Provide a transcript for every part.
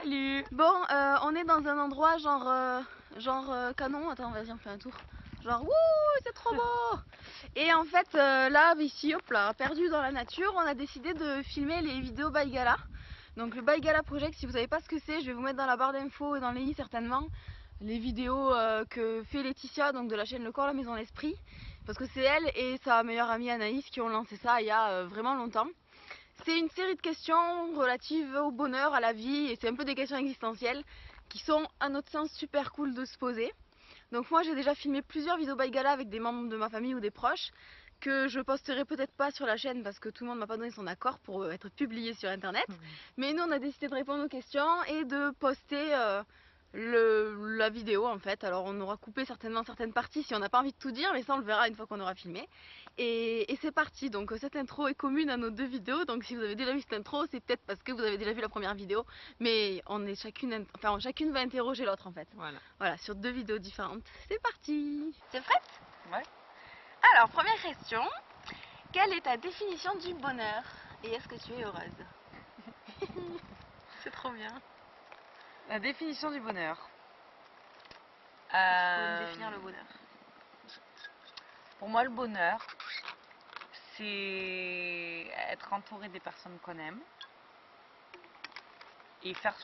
Salut. Bon, on est dans un endroit canon. Attends, vas-y, on fait un tour. Genre, wouh, c'est trop beau! Et en fait, là, ici, hop là, perdu dans la nature, on a décidé de filmer les vidéos By Gala. Donc, le By Gala Project, si vous savez pas ce que c'est, je vais vous mettre dans la barre d'infos et dans les i certainement les vidéos que fait Laetitia, donc de la chaîne Le Corps, la Maison, l'Esprit. Parce que c'est elle et sa meilleure amie Anaïs qui ont lancé ça il y a vraiment longtemps. C'est une série de questions relatives au bonheur, à la vie, et c'est un peu des questions existentielles qui sont, à notre sens, super cool de se poser. Donc moi j'ai déjà filmé plusieurs vidéos by Gala avec des membres de ma famille ou des proches que je posterai peut-être pas sur la chaîne parce que tout le monde m'a pas donné son accord pour être publié sur internet. Mais nous on a décidé de répondre aux questions et de poster la vidéo en fait. Alors on aura coupé certainement certaines parties si on n'a pas envie de tout dire, mais ça on le verra une fois qu'on aura filmé. Et c'est parti, donc cette intro est commune à nos deux vidéos, donc si vous avez déjà vu cette intro, c'est peut-être parce que vous avez déjà vu la première vidéo, mais chacune va interroger l'autre en fait. Voilà, sur deux vidéos différentes. C'est parti! C'est prête? Ouais. Alors, première question, quelle est ta définition du bonheur? Et est-ce que tu es heureuse? C'est trop bien. La définition du bonheur. Il faut me définir le bonheur. Pour moi, le bonheur, c'est être entouré des personnes qu'on aime et faire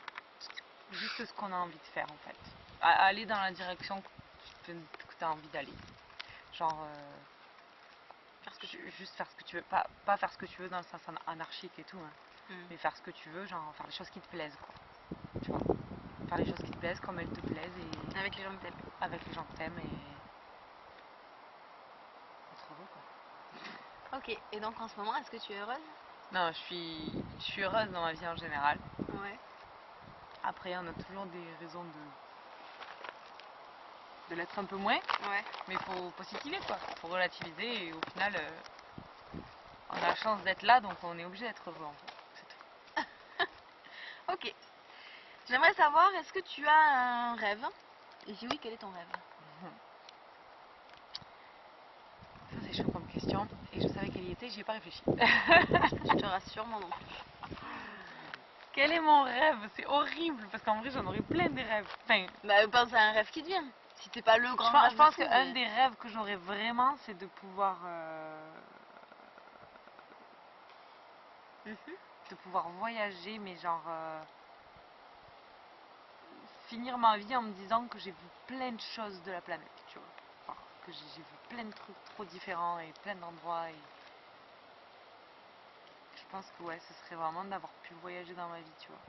juste ce qu'on a envie de faire en fait. Aller dans la direction que tu as envie d'aller. Genre, juste faire ce que tu veux. Pas faire ce que tu veux dans le sens anarchique et tout, hein. Mais faire ce que tu veux, genre faire les choses qui te plaisent quoi. Tu vois, faire les choses qui te plaisent comme elles te plaisent et Avec les gens que t'aimes. avec les gens que t'aimes et être heureux quoi. Ok, et donc en ce moment, est-ce que tu es heureuse? Non, je suis heureuse dans ma vie en général. Ouais. Après, on a toujours des raisons de l'être un peu moins. Ouais. Mais il faut positiver quoi. Il faut relativiser et au final, on a la chance d'être là donc on est obligé d'être heureux en fait. C'est tout. Ok. J'aimerais savoir, est-ce que tu as un rêve? Et si oui, quel est ton rêve? Ça c'est chaud comme question et je savais qu'elle y était, j'y ai pas réfléchi. Je te rassure, moi non plus. Quel est mon rêve? C'est horrible parce qu'en vrai j'en aurais plein des rêves. Enfin, Bah pense à un rêve qui te vient. Si c'est pas le grand rêve. je pense qu'un des rêves que j'aurais vraiment c'est de pouvoir voyager mais genre finir ma vie en me disant que j'ai vu plein de choses de la planète, tu vois. Enfin, que j'ai vu plein de trucs trop différents et plein d'endroits et je pense que ouais, ce serait vraiment d'avoir pu voyager dans ma vie, tu vois.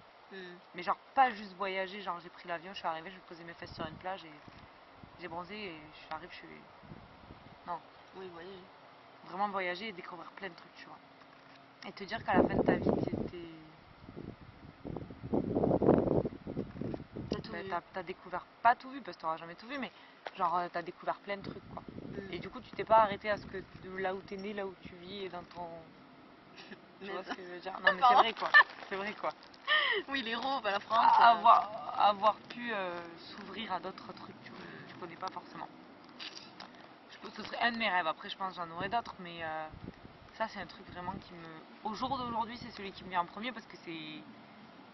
Mais genre pas juste voyager, genre j'ai pris l'avion, je suis arrivée, je posais mes fesses sur une plage et j'ai bronzé et je suis arrivée, je suis... Non. Oui, voyager. Vraiment voyager et découvrir plein de trucs, tu vois. Et te dire qu'à la fin de ta vie, t'as découvert, pas tout vu parce que t'auras jamais tout vu, mais genre t'as découvert plein de trucs quoi. Et du coup tu t'es pas arrêté à ce que de là où t'es né, là où tu vis et dans ton... Tu vois ce que je veux dire? Non mais c'est vrai quoi, c'est vrai quoi. Oui, l'Hérault, la France. Avoir pu s'ouvrir à d'autres trucs que tu connais pas forcément. Je pense que ce serait un de mes rêves, après je pense que j'en aurais d'autres, mais ça c'est un truc vraiment qui me... Au jour d'aujourd'hui c'est celui qui me vient en premier parce que c'est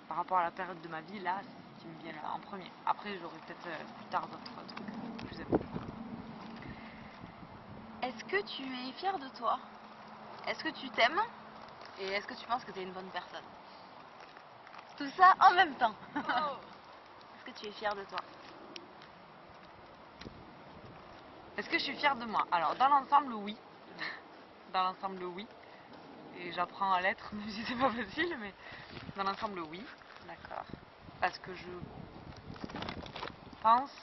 par rapport à la période de ma vie là, c'est ce qui me vient en premier. Après j'aurai peut-être plus tard d'autres trucs plus importants. Est-ce que tu es fière de toi? Est-ce que tu t'aimes? Et est-ce que tu penses que tu es une bonne personne? Tout ça en même temps. Est-ce que tu es fière de toi? Est-ce que je suis fière de moi? Alors dans l'ensemble oui. Dans l'ensemble oui. Et j'apprends à l'être, même si c'est pas facile, mais dans l'ensemble oui. D'accord. Parce que je pense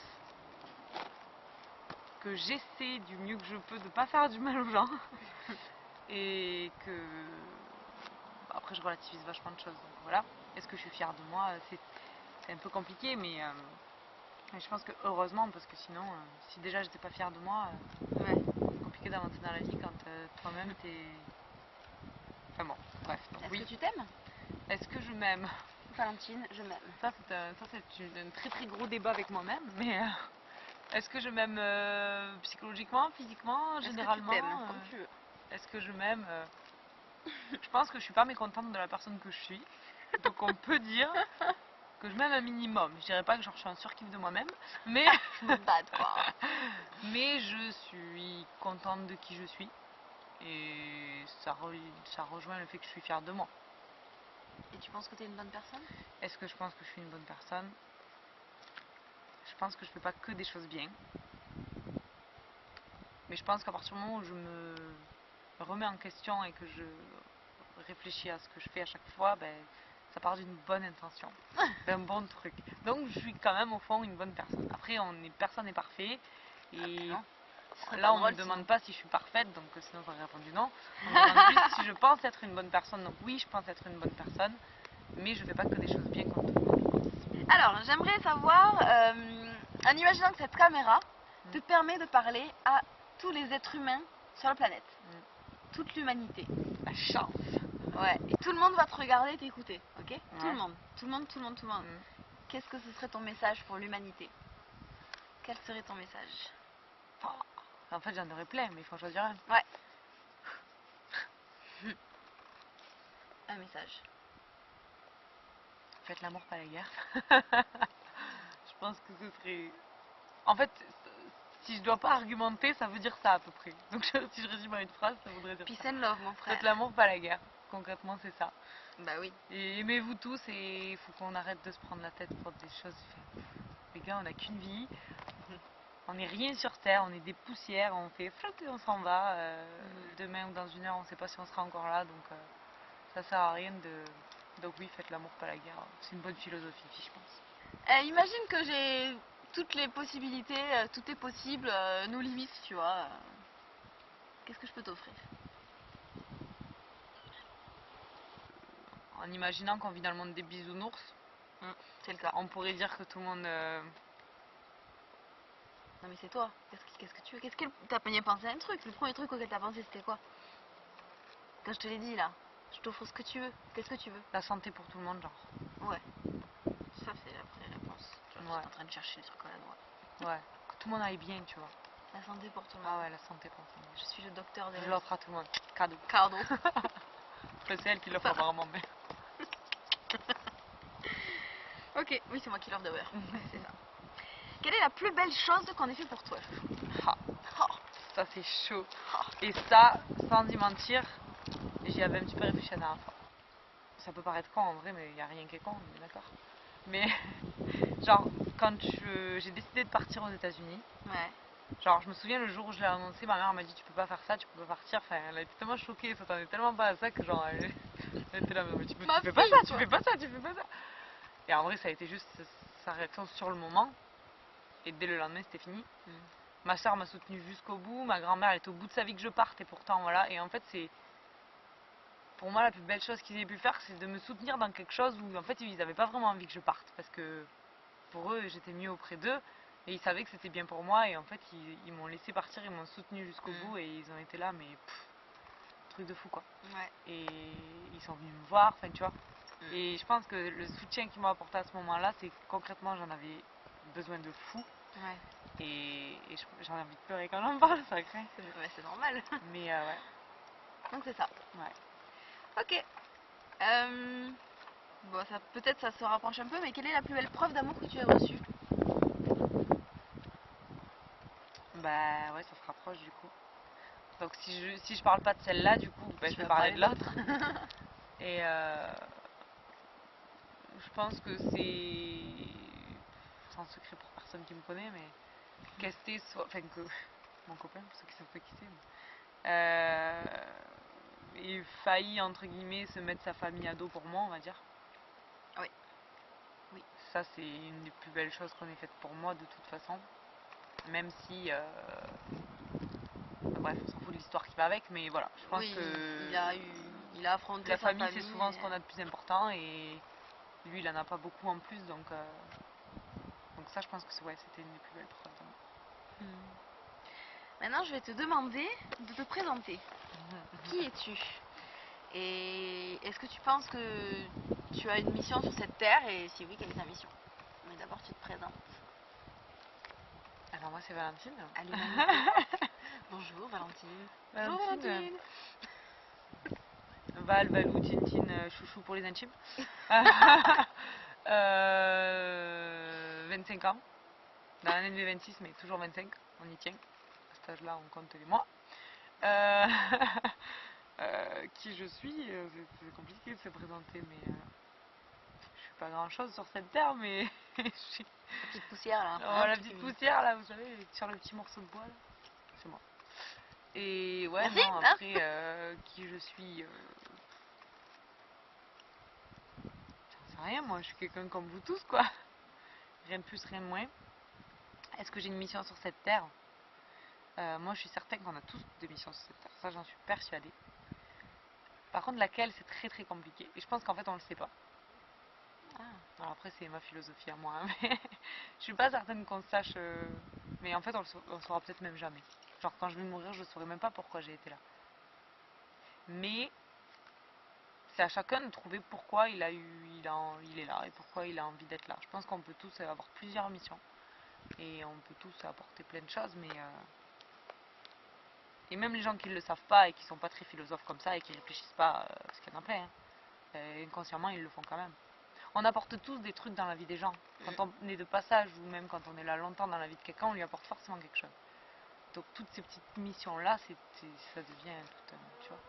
que j'essaie du mieux que je peux de pas faire du mal aux gens. Et que... Après je relativise vachement de choses, donc voilà. Est-ce que je suis fière de moi? C'est un peu compliqué, mais je pense que heureusement, parce que sinon, si déjà j'étais pas fière de moi, c'est compliqué d'avancer dans la vie quand toi-même t'es... Enfin bon, bref. Est-ce que tu t'aimes? Est-ce que je m'aime? Valentine, je m'aime. Ça c'est un très très gros débat avec moi-même, mais est-ce que je m'aime psychologiquement, physiquement, généralement? Est-ce que tu t'aimes comme tu veux? Est-ce que je m'aime? Je pense que je suis pas mécontente de la personne que je suis, donc on peut dire que je m'aime un minimum. Je dirais pas que genre, je suis un surkiff de moi-même, mais, Bad quoi. mais je suis contente de qui je suis. Et ça rejoint le fait que je suis fière de moi. Et tu penses que tu es une bonne personne? Est-ce que je pense que je suis une bonne personne? Je pense que je fais pas que des choses bien. Mais je pense qu'à partir du moment où je me remets en question et que je réfléchis à ce que je fais à chaque fois, ben, ça part d'une bonne intention, d'un bon truc. Donc je suis quand même au fond une bonne personne. Après, personne n'est parfait. Et là, on ne me demande pas si je suis parfaite, donc sinon j'aurais répondu non. On me demande juste si je pense être une bonne personne. Donc oui, je pense être une bonne personne, mais je fais pas que des choses bien comme tout le monde. Alors, j'aimerais savoir, en imaginant que cette caméra te permet de parler à tous les êtres humains sur la planète, toute l'humanité. La chance. Ouais, et tout le monde va te regarder et t'écouter, ok? Ouais. Tout le monde, tout le monde, tout le monde, tout le monde. Qu'est-ce que ce serait ton message pour l'humanité? Quel serait ton message? Oh. En fait, j'en aurais plein, mais il faut en choisir un. Ouais. Un message. Faites l'amour, pas la guerre. Je pense que ce serait... En fait, si je dois pas argumenter, ça veut dire ça à peu près. Donc si je résume à une phrase, ça voudrait dire Peace ça. and love, mon frère. Faites l'amour, pas la guerre. Concrètement, c'est ça. Bah oui. Et aimez-vous tous et il faut qu'on arrête de se prendre la tête pour des choses. Les gars, on n'a qu'une vie. On n'est rien sur Terre, on est des poussières, on fait flotter, on s'en va. Demain ou dans une heure, on ne sait pas si on sera encore là. Donc ça sert à rien de... Donc oui, faites l'amour, pas la guerre. C'est une bonne philosophie, je pense. Imagine que j'ai toutes les possibilités, tout est possible, nos limites, tu vois. Qu'est-ce que je peux t'offrir? En imaginant qu'on vit dans le monde des bisounours, c'est le cas. On pourrait dire que tout le monde... Non mais c'est toi, qu'est-ce que tu veux? T'as pas pensé à un truc? Le premier truc auquel t'as pensé c'était quoi? Quand je te l'ai dit là, je t'offre ce que tu veux, qu'est-ce que tu veux? La santé pour tout le monde, genre. Ouais. Ça c'est la vraie réponse. Tu vois, t'es en train de chercher des trucs à la noix. Ouais, que tout le monde aille bien, tu vois. La santé pour tout le monde. Ah ouais, la santé pour tout le monde. Je suis le docteur des... Je l'offre à tout le monde. Cadeau. Cadeau. C'est elle qui l'offre apparemment, mais... Ok, oui c'est moi qui l'offre de beurre. Ouais, c'est ça. Quelle est la plus belle chose qu'on ait fait pour toi? Ça c'est chaud. Et ça, sans y mentir, j'y avais un petit peu réfléchi la dernière fois. Ça peut paraître con en vrai, mais il n'y a rien qui est con, on est d'accord. Mais genre, quand j'ai décidé de partir aux États-Unis, genre je me souviens le jour où je l'ai annoncé, ma mère m'a dit tu peux pas faire ça, tu peux pas partir. Enfin, elle a été tellement choquée, elle s'attendait tellement pas à ça que genre elle était là, mais tu fais pas ça, tu fais pas ça, tu fais pas ça. Et en vrai, ça a été juste sa réaction sur le moment. Et dès le lendemain, c'était fini. Ma soeur m'a soutenue jusqu'au bout. Ma grand-mère était au bout de sa vie que je parte. Et pourtant, voilà. Et en fait, c'est... Pour moi, la plus belle chose qu'ils aient pu faire, c'est de me soutenir dans quelque chose où, en fait, ils n'avaient pas vraiment envie que je parte. Parce que, pour eux, j'étais mieux auprès d'eux. Et ils savaient que c'était bien pour moi. Et en fait, ils m'ont laissé partir. Ils m'ont soutenue jusqu'au bout. Et ils ont été là, mais... truc de fou, quoi. Et ils sont venus me voir. Enfin, tu vois. Et je pense que le soutien qu'ils m'ont apporté à ce moment-là, c'est que concrètement j'en avais besoin de fou. Et j'en ai envie de pleurer quand j'en parle, ça craint. C'est normal. Mais ouais. Donc c'est ça. Ouais. Ok. Bon, ça peut-être ça se rapproche un peu, mais quelle est la plus belle preuve d'amour que tu as reçue? Bah ouais, ça se rapproche du coup. Donc si je parle pas de celle-là, du coup, bah, je vais parler de l'autre. Et je pense que c'est un secret pour personne qui me connaît, mais qu'Esté soit... Enfin que... Mon copain, pour ceux qui savent pas qui c'est. Et failli, entre guillemets, se mettre sa famille à dos pour moi, on va dire. Oui. Ça, c'est une des plus belles choses qu'on ait faites pour moi, de toute façon. Même si... bref, on s'en fout de l'histoire qui va avec, mais voilà. Je pense que... Il a affronté la sa famille, c'est souvent ce qu'on a de plus important, et lui, il en a pas beaucoup en plus, donc ça, je pense que c'était une des plus belles preuves d'amour. Maintenant, je vais te demander de te présenter. Qui es-tu? Et est-ce que tu penses que tu as une mission sur cette terre? Et si oui, quelle est ta mission? Mais d'abord, tu te présentes. Alors moi, c'est Valentine. À l'humanité. Bonjour Valentine. Bonjour Valentine. Val, Valou, Tintine, chouchou pour les intimes. 25 ans. Dans l'année 2026, mais toujours 25. On y tient. À cet âge-là, on compte les mois. Qui je suis, c'est compliqué de se présenter, mais je suis pas grand-chose sur cette terre, mais je suis... La petite poussière là. Oh, la petite poussière là, vous savez, sur le petit morceau de bois là, c'est moi. Et ouais, Merci, non, après, qui je suis, j'en sais rien, moi, je suis quelqu'un comme vous tous, quoi. Rien de plus, rien de moins. Est-ce que j'ai une mission sur cette terre? Moi, je suis certaine qu'on a tous des missions sur cette terre, ça, j'en suis persuadée. Par contre, laquelle, c'est très très compliqué. Et je pense qu'en fait, on le sait pas. Alors après, c'est ma philosophie à moi, hein, mais je suis pas certaine qu'on le sache. Mais en fait, on le saura peut-être même jamais. Genre, quand je vais mourir, je saurai même pas pourquoi j'ai été là. Mais c'est à chacun de trouver pourquoi il est là et pourquoi il a envie d'être là. Je pense qu'on peut tous avoir plusieurs missions et on peut tous apporter plein de choses, mais et même les gens qui ne le savent pas et qui sont pas très philosophes comme ça et qui réfléchissent pas, parce qu'il y en a plein, hein, inconsciemment ils le font quand même. On apporte tous des trucs dans la vie des gens. Quand on est de passage ou même quand on est là longtemps dans la vie de quelqu'un, on lui apporte forcément quelque chose. Donc toutes ces petites missions-là, ça devient tout un... Tu vois.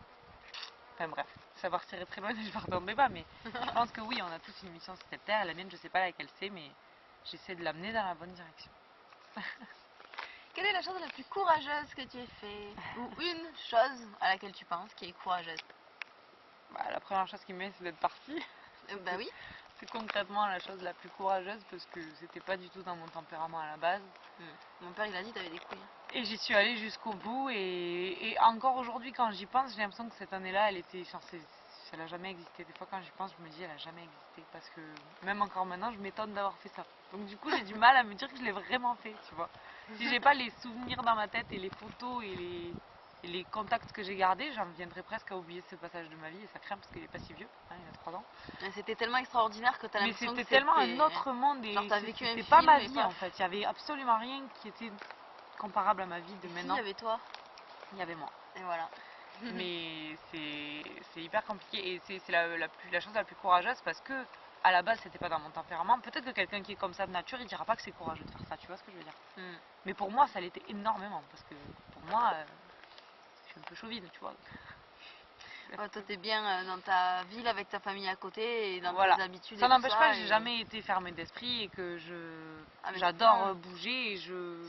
Enfin bref, ça va retirer très loin et je vais dans le débat, mais je pense que oui, on a tous une mission sur cette terre. La mienne, je sais pas laquelle c'est, mais j'essaie de l'amener dans la bonne direction. Quelle est la chose la plus courageuse que tu aies fait? Ou une chose à laquelle tu penses qui est courageuse? Bah, la première chose qui me vient, c'est d'être partie. Bah oui. C'est concrètement la chose la plus courageuse parce que c'était pas du tout dans mon tempérament à la base. Mon père il a dit t'avais des couilles. Et j'y suis allée jusqu'au bout et encore aujourd'hui quand j'y pense, j'ai l'impression que cette année-là, elle était, genre, elle a jamais existé. Des fois quand j'y pense, je me dis elle a jamais existé parce que même encore maintenant, je m'étonne d'avoir fait ça. Donc du coup, j'ai du mal à me dire que je l'ai vraiment fait, tu vois. Si j'ai pas les souvenirs dans ma tête et les photos et les contacts que j'ai gardés, j'en viendrais presque à oublier ce passage de ma vie et ça craint parce qu'il est pas si vieux, hein, il a 3 ans. C'était tellement extraordinaire que t'as Mais l'impression que c'était tellement un autre monde et c'était pas ma vie en fait. Il y avait absolument rien qui était comparable à ma vie de maintenant. Il y avait toi. Il y avait moi. Et voilà. Mais c'est hyper compliqué et c'est la chose la plus courageuse parce que à la base c'était pas dans mon tempérament. Peut-être que quelqu'un qui est comme ça de nature il dira pas que c'est courageux de faire ça, tu vois ce que je veux dire. Mais pour moi ça l'était énormément parce que pour moi je suis un peu chauvine, tu vois. Ouais, toi t'es bien dans ta ville avec ta famille à côté et dans voilà. tes habitudes. Ça n'empêche pas que et... j'ai jamais été fermée d'esprit et que Ah, j'adore bouger et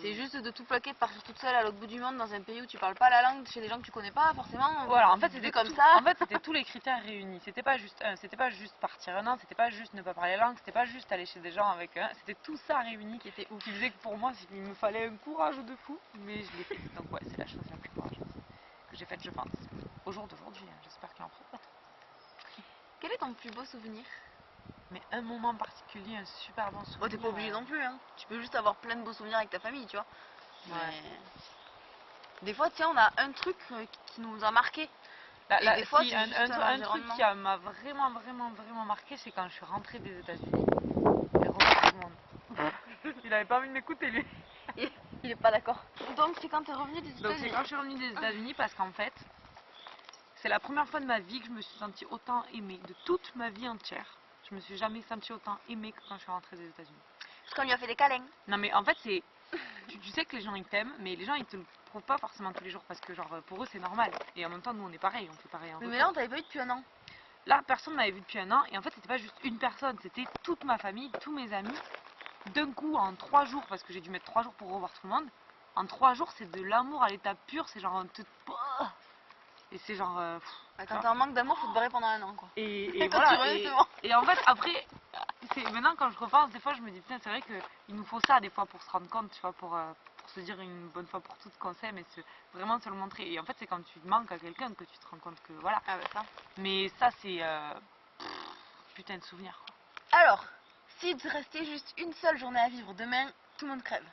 C'est juste de tout plaquer, de partir toute seule à l'autre bout du monde dans un pays où tu parles pas la langue, chez des gens que tu connais pas forcément. Voilà, en fait c'était comme ça. En fait c'était tous les critères réunis. C'était pas juste partir un an, c'était pas juste ne pas parler la langue, c'était pas juste aller chez des gens avec c'était tout ça réuni qui était ouf. Qui faisait que pour moi il me fallait un courage de fou, mais je l'ai fait. Donc ouais, c'est la chose la plus courageuse que j'ai faite je pense. Au jour d'aujourd'hui, hein, j'espère qu'il en fera d'autres. Quel est ton plus beau souvenir? Mais un moment particulier, un super bon souvenir. Oh, t'es pas obligé non plus, hein. Tu peux juste avoir plein de beaux souvenirs avec ta famille, tu vois. Ouais. Mais... Des fois, tiens, on a un truc qui nous a marqué. Des fois, si, un truc qui m'a vraiment marqué, c'est quand je suis rentrée des États-Unis. Et revoir tout le monde. Il avait pas envie de m'écouter, lui. Il est pas d'accord. Donc, c'est quand t'es revenue des États-Unis? Donc, c'est quand je suis revenue des États-Unis parce qu'en fait, c'est la première fois de ma vie que je me suis sentie autant aimée. De toute ma vie entière, je me suis jamais sentie autant aimée que quand je suis rentrée des États-Unis. Parce qu'on lui a fait des câlins. Non, mais en fait, c'est. Tu sais que les gens ils t'aiment, mais les gens ils te le prouvent pas forcément tous les jours parce que, genre, pour eux c'est normal. Et en même temps, nous on est pareil, on fait pareil. Mais là, on t'avait pas vu depuis un an. Là, personne m'avait vu depuis un an et en fait, c'était pas juste une personne, c'était toute ma famille, tous mes amis. D'un coup, en 3 jours, parce que j'ai dû mettre 3 jours pour revoir tout le monde, en 3 jours, c'est de l'amour à l'état pur, c'est genre. Et c'est genre. Quand t'es en manque d'amour, faut te barrer pendant un an, quoi. Et quand voilà. tu reviens, c'est bon. Et en fait, après, maintenant quand je repense, des fois, je me dis, putain, c'est vrai qu'il nous faut ça, des fois, pour se rendre compte, tu vois, pour se dire une bonne fois pour toutes qu'on s'aime et vraiment se le montrer. Et en fait, c'est quand tu manques à quelqu'un que tu te rends compte que voilà. Ah, bah ça. Mais ça, c'est. Putain de souvenir, quoi. Alors, s'il te restait juste une seule journée à vivre demain, tout le monde crève.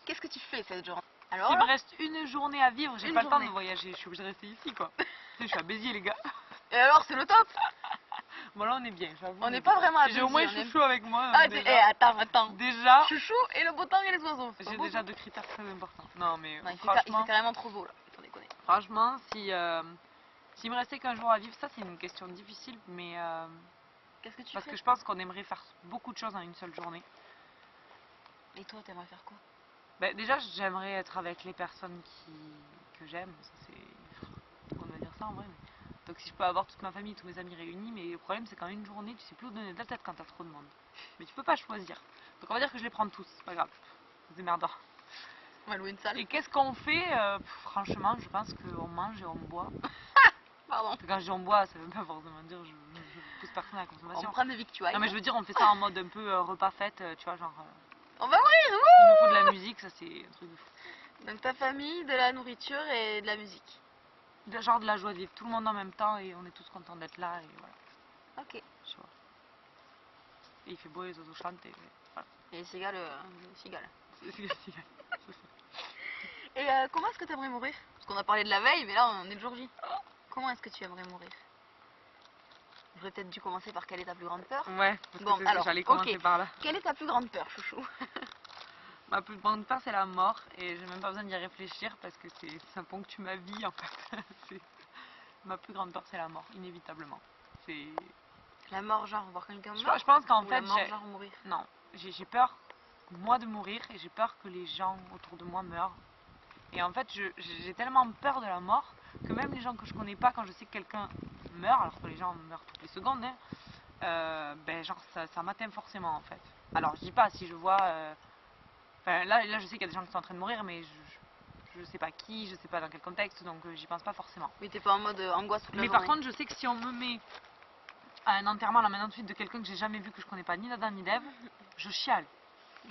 Qu'est-ce que tu fais cette journée? Alors, s'il me reste une journée à vivre, j'ai pas le temps de journée. voyager, je suis obligée de rester ici, quoi. Je suis à Béziers, les gars. Et alors, c'est le top. Bon, là, on est bien, j'avoue. On n'est pas vraiment à Béziers. J'ai au moins Chouchou avec moi. Ah, attends. Déjà. Chouchou et le beau temps et les oiseaux. J'ai déjà 2 critères très importants. Non, mais non, il franchement. Il fait carrément trop beau, là. Faut déconner. Franchement, s'il me restait qu'un jour à vivre, ça, c'est une question difficile, mais Qu'est-ce que tu Parce fais? que je pense qu'on aimerait faire beaucoup de choses en une seule journée. Et toi, t'aimerais faire quoi? Ben, déjà, j'aimerais être avec les personnes que j'aime. Ça, c'est. On va dire ça en vrai. Donc, si je peux avoir toute ma famille, tous mes amis réunis, mais le problème, c'est qu'en une journée, tu sais plus où donner de la tête quand t'as trop de monde. Mais tu peux pas choisir. Donc, on va dire que je les prends tous. C'est pas grave. C'est démerdant. On va louer une salle. Et qu'est-ce qu'on fait franchement, je pense qu'on mange et on boit. Pardon. Quand je dis on boit, ça veut pas forcément dire je pousse personne à la On consommation. prend des victuailles. Non, mais je veux dire, on fait ça en mode un peu repas fête, tu vois, genre. On va mourir, Il nous faut de la musique, ça c'est un truc de fou. Donc ta famille, de la nourriture et de la musique. Genre de la joie de vivre, tout le monde en même temps et on est tous contents d'être là et voilà. Ok. Tu vois. Et il fait beau, les oiseaux chantent et voilà. Et les cigales, cigales. C'est Et comment est-ce que t'aimerais mourir? Parce qu'on a parlé de la veille, mais là on est le jour J. Comment est-ce que tu aimerais mourir? J'aurais peut-être dû commencer par quelle est ta plus grande peur? Ouais, parce Bon, que alors, j'allais commencer ok. par là. Quelle est ta plus grande peur, chouchou? Ma plus grande peur c'est la mort et j'ai même pas besoin d'y réfléchir parce que ça ponctue ma vie en fait. Ma plus grande peur c'est la mort, inévitablement. C'est. La mort, genre voir quelqu'un mort? Je pense qu'en Ou fait la mort, genre mourir? Non, j'ai peur moi de mourir et j'ai peur que les gens autour de moi meurent. Et en fait j'ai tellement peur de la mort que même les gens que je connais pas, quand je sais que quelqu'un meurt, alors que les gens meurent toutes les secondes, hein, ben genre ça m'atteint forcément en fait. Alors je dis pas si je vois. Enfin là je sais qu'il y a des gens qui sont en train de mourir, mais je sais pas qui, je sais pas dans quel contexte, donc j'y pense pas forcément. Oui, t'es pas en mode angoisse toute la Mais journée. par contre, je sais que si on me met à un enterrement là maintenant tout de suite de quelqu'un que j'ai jamais vu, que je connais pas ni d'Adam ni d'Ève, je chiale.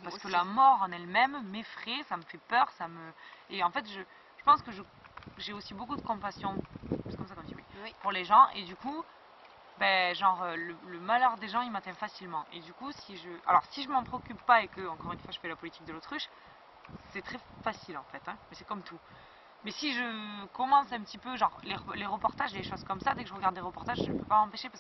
Parce que la mort en elle-même m'effraie, ça me fait peur, ça me. Et en fait, je pense que j'ai aussi beaucoup de compassion, c'est comme ça qu'on dit, oui, Oui. pour les gens, et du coup, ben, genre, le malheur des gens, il m'atteint facilement. Et du coup, alors, si je m'en préoccupe pas et que, encore une fois, je fais la politique de l'autruche, c'est très facile en fait, hein, mais c'est comme tout. Mais si je commence un petit peu, genre, les reportages, les choses comme ça, dès que je regarde des reportages, je ne peux pas m'empêcher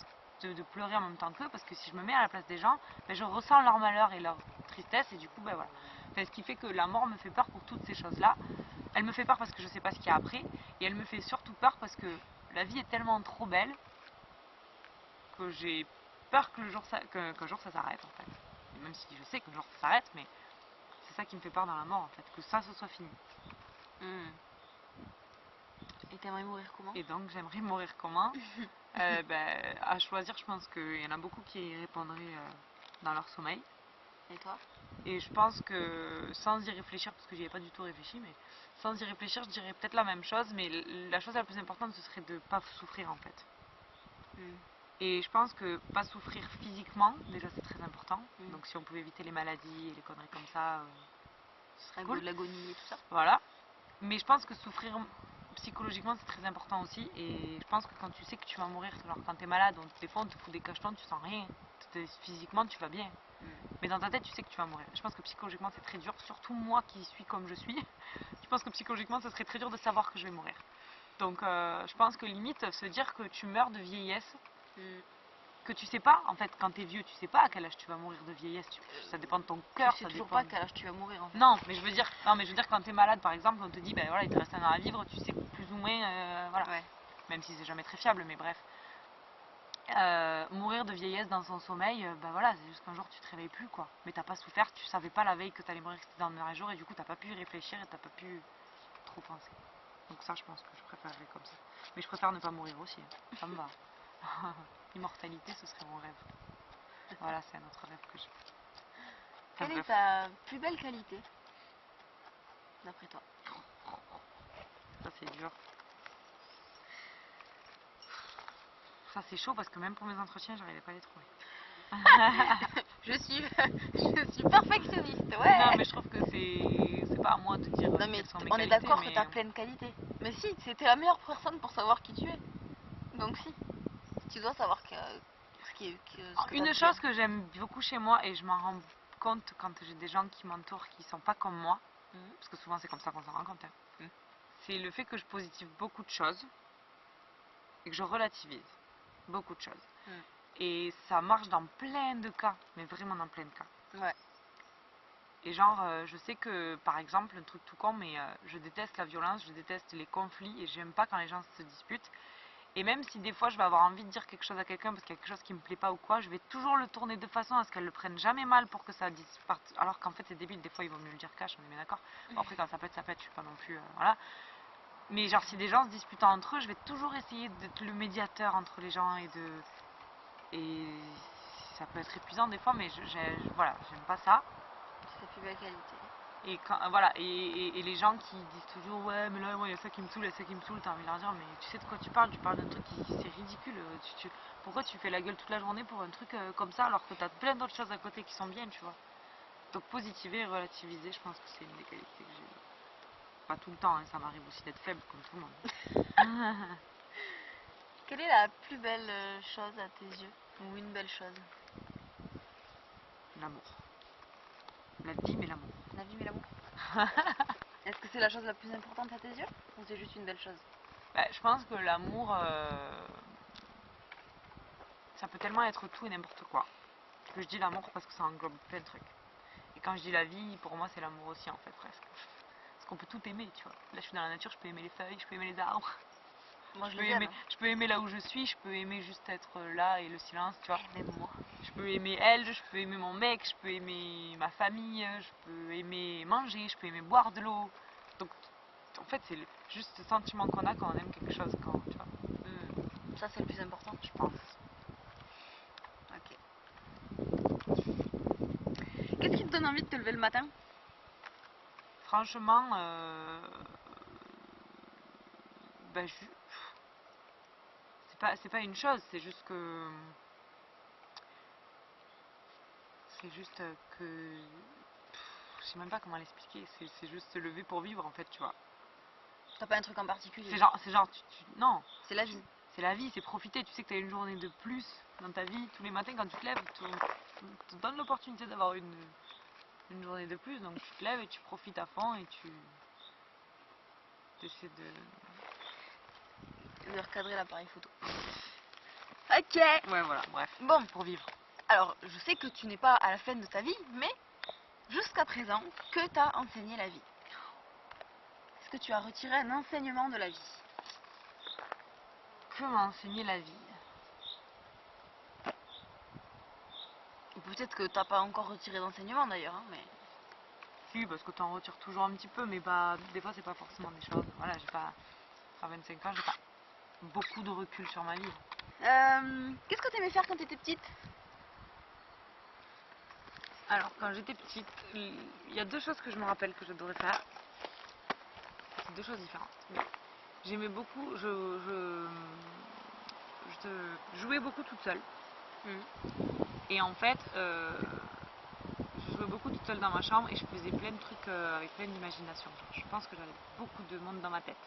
de pleurer en même temps qu'eux, parce que si je me mets à la place des gens, ben, je ressens leur malheur et leur tristesse, et du coup, ben voilà. Enfin, ce qui fait que la mort me fait peur pour toutes ces choses-là. Elle me fait peur parce que je sais pas ce qu'il y a après, et elle me fait surtout peur parce que la vie est tellement trop belle que j'ai peur que qu'un jour ça s'arrête en fait. Et même si je sais qu'un jour ça s'arrête, mais c'est ça qui me fait peur dans la mort en fait, que ça ce soit fini. Et t'aimerais mourir comment? Et donc j'aimerais mourir comment? Ben, à choisir, je pense qu'il y en a beaucoup qui y répondraient dans leur sommeil. Et toi? Et je pense que sans y réfléchir, parce que j'y ai pas du tout réfléchi, mais sans y réfléchir, je dirais peut-être la même chose, mais la chose la plus importante, ce serait de ne pas souffrir en fait. Et je pense que pas souffrir physiquement, déjà c'est très important. Donc si on pouvait éviter les maladies et les conneries comme ça, ce serait cool. De l'agonie et tout ça. Voilà. Mais je pense que souffrir psychologiquement c'est très important aussi. Et je pense que quand tu sais que tu vas mourir, genre quand t'es malade, des fois on te fout des cachetons, tu sens rien. Physiquement tu vas bien. Mais dans ta tête tu sais que tu vas mourir. Je pense que psychologiquement c'est très dur, surtout moi qui suis comme je suis. Je pense que psychologiquement ce serait très dur de savoir que je vais mourir. Donc je pense que limite se dire que tu meurs de vieillesse, que tu sais pas, en fait quand t'es vieux tu sais pas à quel âge tu vas mourir de vieillesse, ça dépend de ton cœur. Tu sais toujours pas à quel âge tu vas mourir en fait. Non mais je veux dire quand t'es malade par exemple, on te dit ben voilà il te reste un an à vivre, tu sais plus ou moins voilà. Ouais. Même si c'est jamais très fiable, mais bref. Mourir de vieillesse dans son sommeil, ben voilà, c'est juste qu'un jour tu te réveilles plus quoi. Mais t'as pas souffert, tu savais pas la veille que t'allais mourir, que c'était dans le dernier jour, et du coup t'as pas pu y réfléchir et t'as pas pu trop penser. Donc ça je pense que je préférerais comme ça. Mais je préfère ne pas mourir aussi, hein. Ça me va. L'immortalité ce serait mon rêve. Voilà, c'est un autre rêve que j'ai. Quelle est ta plus belle qualité, d'après toi? Ça c'est dur. Ça c'est chaud parce que même pour mes entretiens j'arrivais pas à les trouver. je suis perfectionniste, ouais. Non mais je trouve que c'est pas à moi de dire non, mais quelles sont mes on qualités. est d'accord que t'as plein de qualités. Mais si, c'était la meilleure personne pour savoir qui tu es. Donc si, tu dois savoir ce qui est... Une chose que j'aime beaucoup chez moi, et je m'en rends compte quand j'ai des gens qui m'entourent qui sont pas comme moi, parce que souvent c'est comme ça qu'on s'en rend compte, hein, c'est le fait que je positive beaucoup de choses et que je relativise beaucoup de choses. Et ça marche dans plein de cas, mais vraiment dans plein de cas. Ouais. Et genre, je sais que, par exemple, un truc tout con, mais je déteste la violence, je déteste les conflits, et j'aime pas quand les gens se disputent. Et même si des fois je vais avoir envie de dire quelque chose à quelqu'un parce qu'il y a quelque chose qui me plaît pas ou quoi, je vais toujours le tourner de façon à ce qu'elle le prenne jamais mal pour que ça disparte. Alors qu'en fait c'est débile, des fois il vaut mieux le dire cash, on est bien d'accord. Bon, après quand ça pète, je suis pas non plus. Voilà. Mais genre si des gens se disputent entre eux, je vais toujours essayer d'être le médiateur entre les gens et de. Et ça peut être épuisant des fois, mais voilà, j'aime pas ça. C'est sa plus belle qualité. Et quand, voilà, et les gens qui disent toujours ouais mais là il y a ça qui me saoule, il y a ça qui me saoule, t'as envie de leur dire mais tu sais de quoi tu parles d'un truc qui c'est ridicule, pourquoi tu fais la gueule toute la journée pour un truc comme ça alors que t'as plein d'autres choses à côté qui sont bien, tu vois. Donc positiver et relativiser, je pense que c'est une des qualités que j'ai. Pas tout le temps, hein, ça m'arrive aussi d'être faible comme tout le monde. Quelle est la plus belle chose à tes yeux? Ou une belle chose? L'amour. La vie mais l'amour. La vie mais l'amour. Est-ce que c'est la chose la plus importante à tes yeux? Ou c'est juste une belle chose? Bah, je pense que l'amour, ça peut tellement être tout et n'importe quoi. Que je dis l'amour parce que ça englobe plein de trucs. Et quand je dis la vie, pour moi c'est l'amour aussi en fait presque. Parce qu'on peut tout aimer, tu vois. Là je suis dans la nature, je peux aimer les feuilles, je peux aimer les arbres. Moi Je peux aimer là où je suis, je peux aimer juste être là et le silence, tu vois. Même moi. Je peux aimer elle, je peux aimer mon mec, je peux aimer ma famille, je peux aimer manger, je peux aimer boire de l'eau. Donc en fait c'est juste ce sentiment qu'on a quand on aime quelque chose, quand, tu vois. Ça c'est le plus important. Je pense. Ok. Qu'est-ce qui te donne envie de te lever le matin? Franchement, ben, c'est pas une chose, c'est juste que. C'est juste que. Je sais même pas comment l'expliquer, c'est juste se lever pour vivre en fait, tu vois. T'as pas un truc en particulier? C'est genre, non. C'est la vie. C'est la vie, c'est profiter. Tu sais que tu as une journée de plus dans ta vie. Tous les matins, quand tu te lèves, te donne l'opportunité d'avoir une journée de plus. Donc tu te lèves et tu profites à fond et tu essaies De recadrer l'appareil photo. Ok. Ouais, voilà, bref. Bon. Pour vivre. Alors, je sais que tu n'es pas à la fin de ta vie, mais jusqu'à présent, que t'a enseigné la vie? Est-ce que tu as retiré un enseignement de la vie? Que m'a enseigné la vie? Ou peut-être que t'as pas encore retiré d'enseignement d'ailleurs, hein, mais... Si, parce que tu en retires toujours un petit peu, mais bah, des fois, c'est pas forcément des choses. Voilà, j'ai pas. À 25 ans, j'ai pas beaucoup de recul sur ma vie. Qu'est-ce que t'aimais faire quand t'étais petite? Alors, quand j'étais petite, il y a deux choses que je me rappelle que j'adorais faire. C'est deux choses différentes. Mais j'aimais beaucoup, je jouais beaucoup toute seule. Et en fait, je jouais beaucoup toute seule dans ma chambre et je faisais plein de trucs avec plein d'imagination. Je pense que j'avais beaucoup de monde dans ma tête.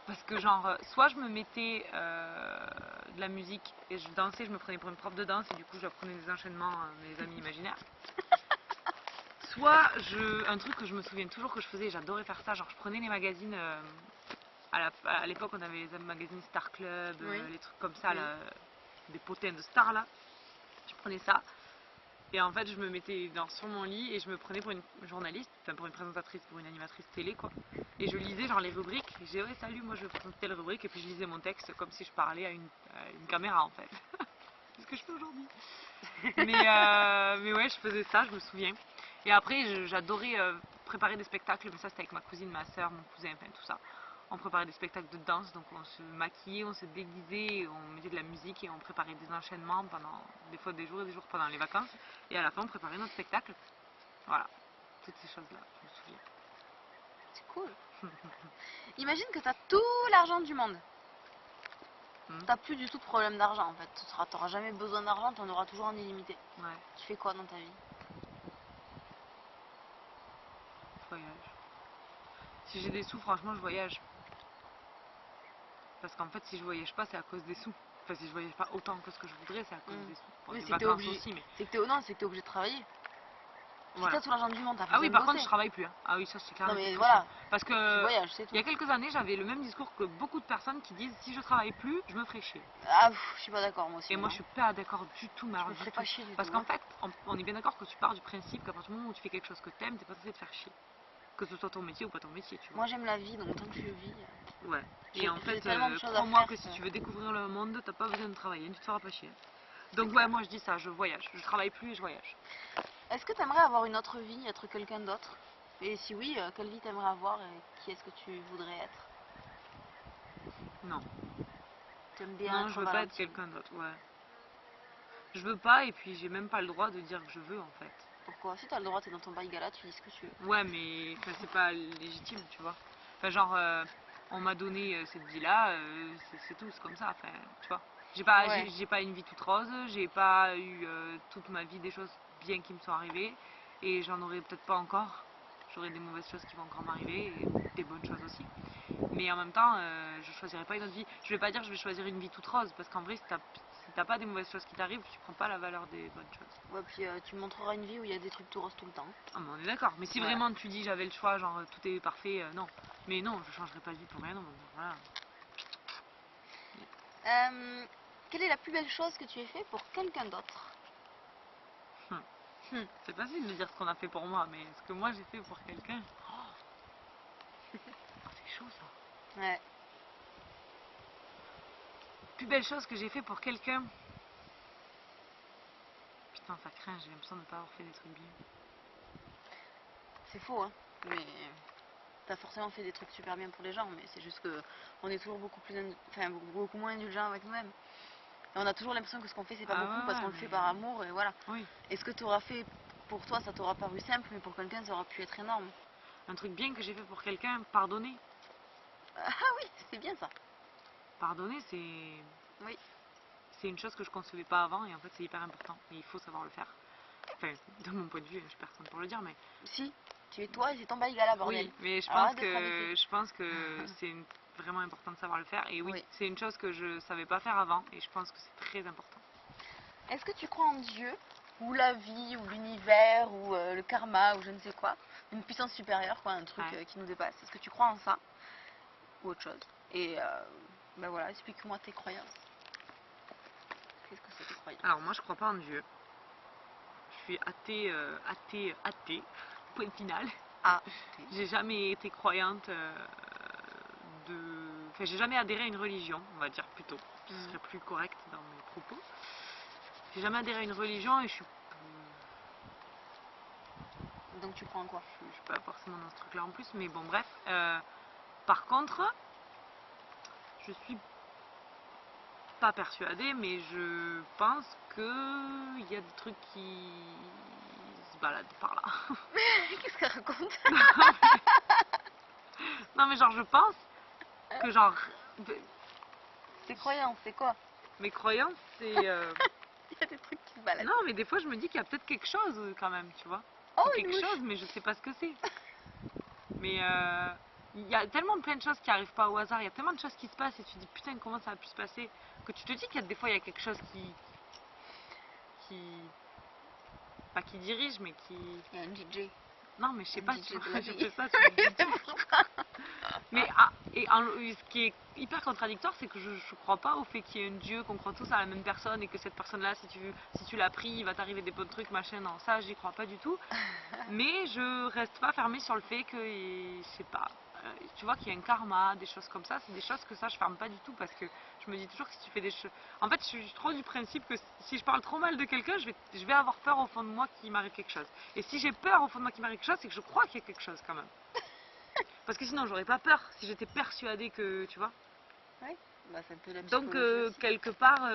Parce que genre, soit je me mettais de la musique et je dansais, je me prenais pour une prof de danse et du coup j'apprenais des enchaînements à mes amis imaginaires. Soit un truc que je me souviens toujours que je faisais, j'adorais faire ça, genre je prenais les magazines, à l'époque on avait les magazines Star Club, les trucs comme ça, là, des potins de stars là, je prenais ça. Et en fait, je me mettais sur mon lit et je me prenais pour une journaliste, enfin pour une présentatrice, pour une animatrice télé quoi. Et je lisais genre les rubriques. Et je disais ouais salut, moi je prends telle rubrique et puis je lisais mon texte comme si je parlais à une caméra en fait. C'est ce que je fais aujourd'hui. Mais ouais, je faisais ça, je me souviens. Et après, j'adorais préparer des spectacles, mais ça c'était avec ma cousine, ma soeur, mon cousin, enfin tout ça. On préparait des spectacles de danse, donc on se maquillait, on se déguisait, on mettait de la musique et on préparait des enchaînements pendant des fois des jours et des jours pendant les vacances. Et à la fin, on préparait notre spectacle. Voilà, toutes ces choses-là, je me souviens. C'est cool. Imagine que t'as tout l'argent du monde. T'as plus du tout de problème d'argent en fait. T'auras jamais besoin d'argent, t'en auras toujours en illimité. Ouais, Tu fais quoi dans ta vie? je voyage. Si j'ai des sous, franchement, je voyage. Parce qu'en fait, si je voyage pas, c'est à cause des sous. Enfin, si je voyage pas autant que ce que je voudrais, c'est à cause des sous. Pour Oui, les c'est que t'es vacances obligé. aussi, mais. C'est que t'es obligé de travailler. Si Voilà. t'as tout l'argent du monde, t'as pas Ah besoin oui, de par bosser. contre, je travaille plus. Hein. Ah oui, ça c'est clair. Non mais voilà, parce tu que voyages, c'est tout. il y a quelques années, j'avais le même discours que beaucoup de personnes qui disent si je travaille plus, je me ferai chier. Ah, je suis pas d'accord moi aussi. Et moi, je suis pas d'accord du tout, mais je alors me ferais du pas tout. chier du Parce tout. qu'en fait, on est bien d'accord que tu pars du principe qu'à partir du moment où tu fais quelque chose que t'aimes, t'es pas censé te faire chier. Que ce soit ton métier ou pas ton métier, tu vois. Moi j'aime la vie, donc tant que je vis. Ouais. Et J'ai en fait, tellement de choses à crois-moi faire que si que- tu veux découvrir le monde, t'as pas besoin de travailler, tu te feras pas chier. Donc ouais, moi je dis ça, je voyage. Je travaille plus et je voyage. Est-ce que tu aimerais avoir une autre vie, être quelqu'un d'autre? Et si oui, quelle vie t'aimerais avoir et qui est-ce que tu voudrais être? Non. T'aimes bien Non, être je veux pas être Valentine. quelqu'un d'autre, ouais. Je veux pas et puis j'ai même pas le droit de dire que je veux en fait. Pourquoi? Si t'as le droit, t'es dans ton bail gala, tu dis ce que tu veux. Ouais, mais enfin, c'est pas légitime, tu vois. Enfin, genre, on m'a donné cette vie-là, c'est tout, c'est comme ça, enfin, tu vois. Ouais. J'ai pas une vie toute rose, j'ai pas eu toute ma vie des choses bien qui me sont arrivées, et j'en aurai peut-être pas encore. J'aurai des mauvaises choses qui vont encore m'arriver, et des bonnes choses aussi. Mais en même temps, je choisirai pas une autre vie. Je vais pas dire que je vais choisir une vie toute rose, parce qu'en vrai, si t'as pas des mauvaises choses qui t'arrivent, tu prends pas la valeur des bonnes choses. Ouais, puis tu montreras une vie où il y a des trucs tout roses tout le temps. Ah, mais on est d'accord. Mais si Voilà. vraiment tu dis j'avais le choix, genre tout est parfait, non. Mais non, je changerai pas de vie pour rien au monde. Voilà. Quelle est la plus belle chose que tu aies fait pour quelqu'un d'autre? C'est facile de dire ce qu'on a fait pour moi, mais ce que moi j'ai fait pour quelqu'un. Oh, c'est chaud ça. Ouais. Plus belle chose que j'ai fait pour quelqu'un. Putain, ça craint, j'ai l'impression de pas avoir fait des trucs bien. C'est faux, hein. Mais t'as forcément fait des trucs super bien pour les gens, mais c'est juste que on est toujours beaucoup plus, enfin beaucoup moins indulgents avec nous-mêmes. Et on a toujours l'impression que ce qu'on fait c'est pas Ah beaucoup parce ouais, qu'on le fait par amour et voilà. Oui. Et ce que tu auras fait pour toi, ça t'aura paru simple, mais pour quelqu'un ça aura pu être énorme. Un truc bien que j'ai fait pour quelqu'un, pardonner. Ah oui, c'est bien ça. Pardonner, c'est. Oui. C'est une chose que je concevais pas avant et en fait c'est hyper important. Et il faut savoir le faire. Enfin, de mon point de vue, je suis personne pour le dire, mais. Si, tu es toi et c'est ton bail gala, bordel. Oui, mais Alors arrête de te rabaisser. je pense que c'est vraiment important de savoir le faire. Et oui, Oui. c'est une chose que je savais pas faire avant et je pense que c'est très important. Est-ce que tu crois en Dieu, ou la vie, ou l'univers, ou le karma, ou je ne sais quoi, une puissance supérieure, quoi, un truc Ouais. qui nous dépasse? Est-ce que tu crois en ça, ou autre chose? Et ben voilà, explique-moi tes croyances. Qu'est-ce que c'est tes croyances? Alors moi je crois pas en Dieu. Je suis athée, point final. Ah, J'ai jamais été croyante de. Enfin, j'ai jamais adhéré à une religion, on va dire plutôt. Ce serait plus correct dans mes propos. J'ai jamais adhéré à une religion et je suis donc tu crois en quoi? je suis pas forcément dans ce truc là en plus, mais bon bref. Par contre, je suis pas persuadée, mais je pense qu'il y a des trucs qui se baladent par là. Qu'est-ce qu'elle raconte? Non mais genre je pense que genre Tes croyances, c'est quoi? mes croyances c'est Il y a des trucs qui se baladent. non mais des fois je me dis qu'il y a peut-être quelque chose quand même, tu vois. Oh, Il y a une quelque mouche. chose mais je sais pas ce que c'est. Mais il y a tellement plein de choses qui arrivent pas au hasard, il y a tellement de choses qui se passent et tu te dis putain comment ça a pu se passer que tu te dis qu'il y a des fois il y a quelque chose qui pas qui dirige mais qui Il y a un DJ. non mais je sais Un pas DJ si de la je vie. fais ça sur Oui, c'est pour ça. mais ce qui est hyper contradictoire, c'est que je crois pas au fait qu'il y ait un Dieu, qu'on croit tous à la même personne et que cette personne-là, si tu l'as pris, il va t'arriver des bons trucs, machin. Non, ça, j'y crois pas du tout. Mais je reste pas fermée sur le fait que, je sais pas, tu vois qu'il y a un karma, des choses comme ça. C'est des choses que ça, je ferme pas du tout parce que je me dis toujours que si tu fais des choses. En fait, je suis trop du principe que si je parle trop mal de quelqu'un, je vais avoir peur au fond de moi qu'il m'arrive quelque chose. Et si j'ai peur au fond de moi qu'il m'arrive quelque chose, c'est que je crois qu'il y a quelque chose quand même. Parce que sinon, j'aurais pas peur si j'étais persuadée que, tu vois. Oui, bah, c'est un peu la Donc, psychologie aussi. quelque part,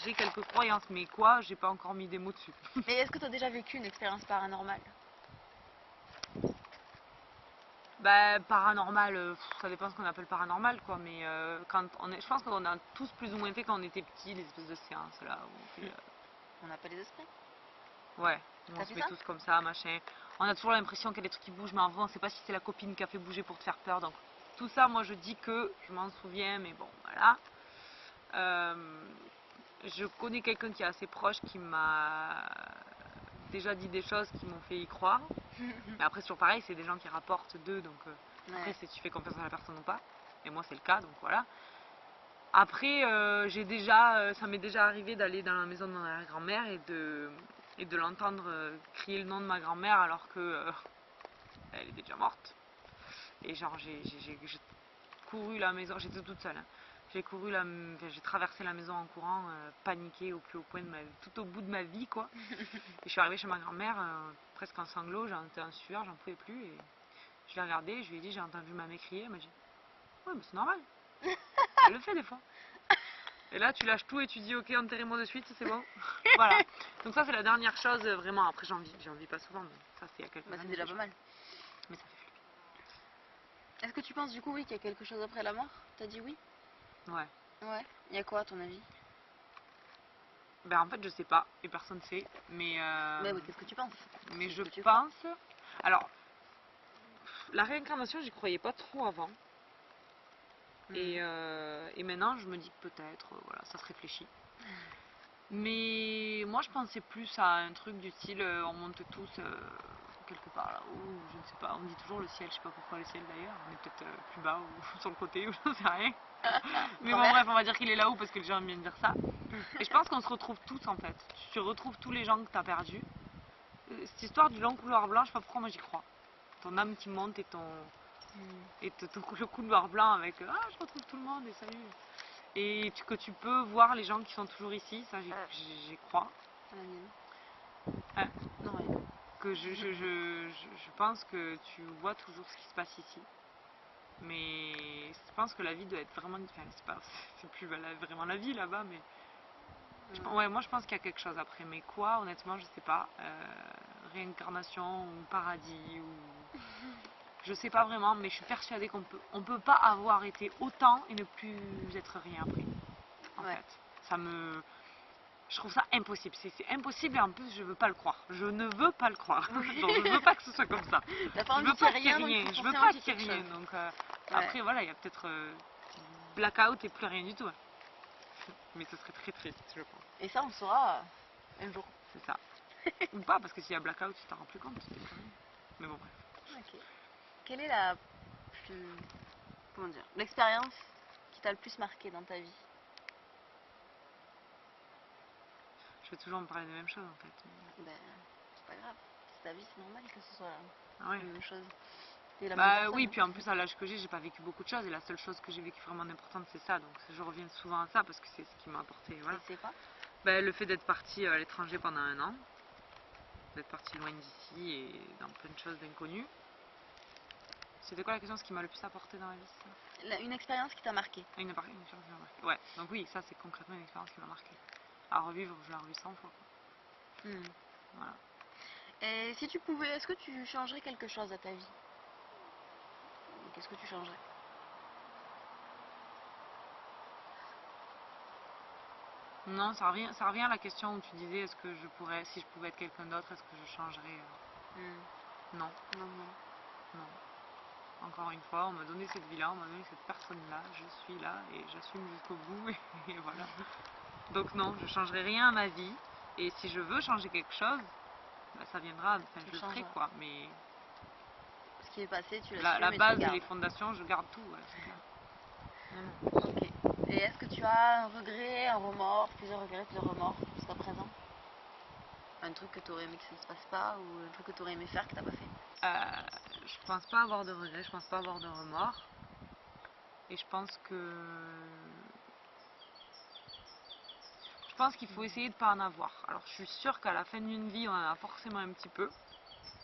j'ai quelques croyances, mais quoi, j'ai pas encore mis des mots dessus. Mais est-ce que tu as déjà vécu une expérience paranormale? Bah, paranormal, ça dépend ce qu'on appelle paranormal, quoi. Mais quand je pense qu'on a tous plus ou moins fait quand on était petits, les espèces de séances là où on fait. On appelle les esprits. Ouais, où T'as on se fait met ça? tous comme ça, machin. On a toujours l'impression qu'il y a des trucs qui bougent, mais en vrai, on sait pas si c'est la copine qui a fait bouger pour te faire peur. Donc, tout ça, moi, je dis que je m'en souviens, mais bon, voilà. Je connais quelqu'un qui est assez proche qui m'a déjà dit des choses qui m'ont fait y croire. Mais après, c'est toujours pareil, c'est des gens qui rapportent d'eux, donc après, Ouais. c'est tu fais confiance à la personne ou pas. Et moi, c'est le cas, donc voilà. Après, ça m'est déjà arrivé d'aller dans la maison de ma grand-mère et de l'entendre crier le nom de ma grand-mère alors que elle était déjà morte. Et genre, j'ai couru la maison, j'étais toute seule. Hein. J'ai traversé la maison en courant, paniquée au plus haut point tout au bout de ma vie, quoi. Et je suis arrivée chez ma grand-mère, presque en sanglots, j'étais en sueur, j'en pouvais plus. Et je l'ai regardée, je lui ai dit, j'ai entendu ma mère crier. Elle m'a dit, ouais, mais c'est normal. Elle le fait des fois. Et là, tu lâches tout et tu dis, ok, enterrez-moi de suite, c'est bon. Voilà. Donc ça, c'est la dernière chose, vraiment. Après, j'en vis pas souvent, mais ça, c'est il y a quelques Bah, années. c'est déjà pas mal. Mais ça fait flipper. Est-ce que tu penses du coup, oui, qu'il y a quelque chose après la mort? T'as dit oui? Ouais. Ouais. Il y a quoi à ton avis? Ben en fait, je sais pas, et personne sait. Mais oui, qu'est-ce que tu penses? mais Qu'est-ce je que tu pense. Alors, la réincarnation, j'y croyais pas trop avant. Et maintenant, je me dis que peut-être, voilà, ça se réfléchit. Mais moi, je pensais plus à un truc du style, on monte tous quelque part là-haut, je ne sais pas. On dit toujours le ciel, je sais pas pourquoi le ciel d'ailleurs. On est peut-être plus bas ou sur le côté, ou je ne sais rien. Mais bon, bref, on va dire qu'il est là-haut parce que les gens aiment bien dire ça. Et je pense qu'on se retrouve tous en fait. Tu retrouves tous les gens que tu as perdus. Cette histoire du long couloir blanc, je sais pas pourquoi moi j'y crois. Ton âme qui monte et le couloir blanc avec je retrouve tout le monde et salut. Et que tu peux voir les gens qui sont toujours ici, ça j'y crois. Non, rien. Que je pense que tu vois toujours ce qui se passe ici. Mais je pense que la vie doit être vraiment différente. C'est plus vraiment la vie là-bas, mais ouais, moi je pense qu'il y a quelque chose après. Mais quoi, honnêtement, je sais pas. Réincarnation ou paradis ou je sais pas vraiment, mais je suis persuadée on peut pas avoir été autant et ne plus être rien après. En fait, je trouve ça impossible. C'est impossible et en plus je veux pas le croire. Je ne veux pas le croire. Genre, je veux pas que ce soit comme ça. Je veux pas qu'il y ait rien. Je veux pas qu'il y ait rien. Donc après voilà, il y a peut-être blackout et plus rien du tout. Mais ce serait très triste, je pense. Et ça, on le saura un jour. C'est ça. Ou pas, parce que s'il y a blackout, tu t'en rends plus compte. Mais bon, bref. Ok. Quelle est la plus... Comment dire? L'expérience qui t'a le plus marqué dans ta vie? Je vais toujours me parler des mêmes choses en fait. Ben, c'est pas grave. C'est ta vie, c'est normal que ce soit Ouais. la même chose. Et la même Bah personne, oui, hein. puis en plus à l'âge que j'ai pas vécu beaucoup de choses et la seule chose que j'ai vécu vraiment d'importante c'est ça. Donc je reviens souvent à ça parce que c'est ce qui m'a apporté. Voilà. Et c'est quoi? Bah, le fait d'être partie à l'étranger pendant 1 an, d'être partie loin d'ici et dans plein de choses d'inconnues. C'était quoi la question? Ce qui m'a le plus apporté dans la vie, ça? Une expérience qui t'a marqué. Une expérience qui m'a marqué. Ouais, donc oui, ça c'est concrètement une expérience qui m'a marqué. À revivre, je la revis 100 fois. Voilà. Et si tu pouvais, est-ce que tu changerais quelque chose à ta vie? Qu'est-ce que tu changerais? Non, ça revient à la question où tu disais est-ce que je pourrais, si je pouvais être quelqu'un d'autre, est-ce que je changerais Non. Non. Non. Encore une fois, on m'a donné cette vie-là, on m'a donné cette personne-là, je suis là et j'assume jusqu'au bout et voilà. Donc non, je changerai rien à ma vie et si je veux changer quelque chose, bah, ça viendra, je le ferai quoi. Mais ce qui est passé, tu l'assumes la et base tu et gardes. les fondations, je garde tout, ouais, c'est clair. Ok. Et est-ce que tu as un regret, un remords, plusieurs regrets, plusieurs remords jusqu'à présent? Un truc que tu aurais aimé que ça ne se passe pas ou un truc que tu aurais aimé faire que tu n'as pas fait? Je pense pas avoir de regrets, je pense pas avoir de remords. Et je pense qu'il faut essayer de pas en avoir. Alors je suis sûre qu'à la fin d'une vie, on en a forcément un petit peu.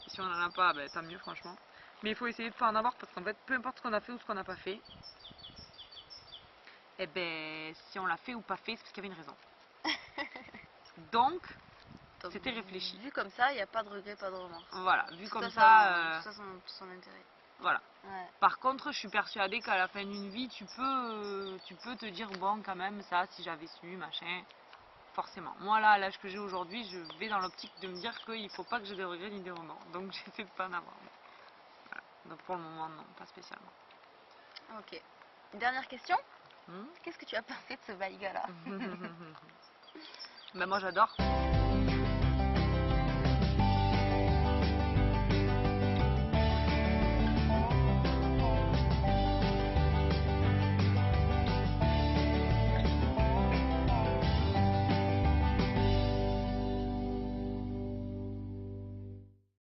Et si on en a pas, ben, tant mieux franchement. Mais il faut essayer de pas en avoir parce qu'en fait, peu importe ce qu'on a fait ou ce qu'on n'a pas fait, et ben si on l'a fait ou pas fait, c'est parce qu'il y avait une raison. Donc, c'était réfléchi. Vu comme ça, il n'y a pas de regret, pas de remords. Voilà, vu tout comme ça, son intérêt. Voilà. Ouais. Par contre, je suis persuadée qu'à la fin d'une vie, tu peux te dire, bon, quand même, ça, si j'avais su, machin, forcément. Moi, là, à l'âge que j'ai aujourd'hui, je vais dans l'optique de me dire qu'il ne faut pas que j'ai des regrets ni des remords. Donc, j'essaie de pas en avoir. Voilà. Donc, pour le moment, non, pas spécialement. Ok. Une dernière question. Qu'est-ce que tu as pensé de ce Baïga là? Ben, moi, j'adore.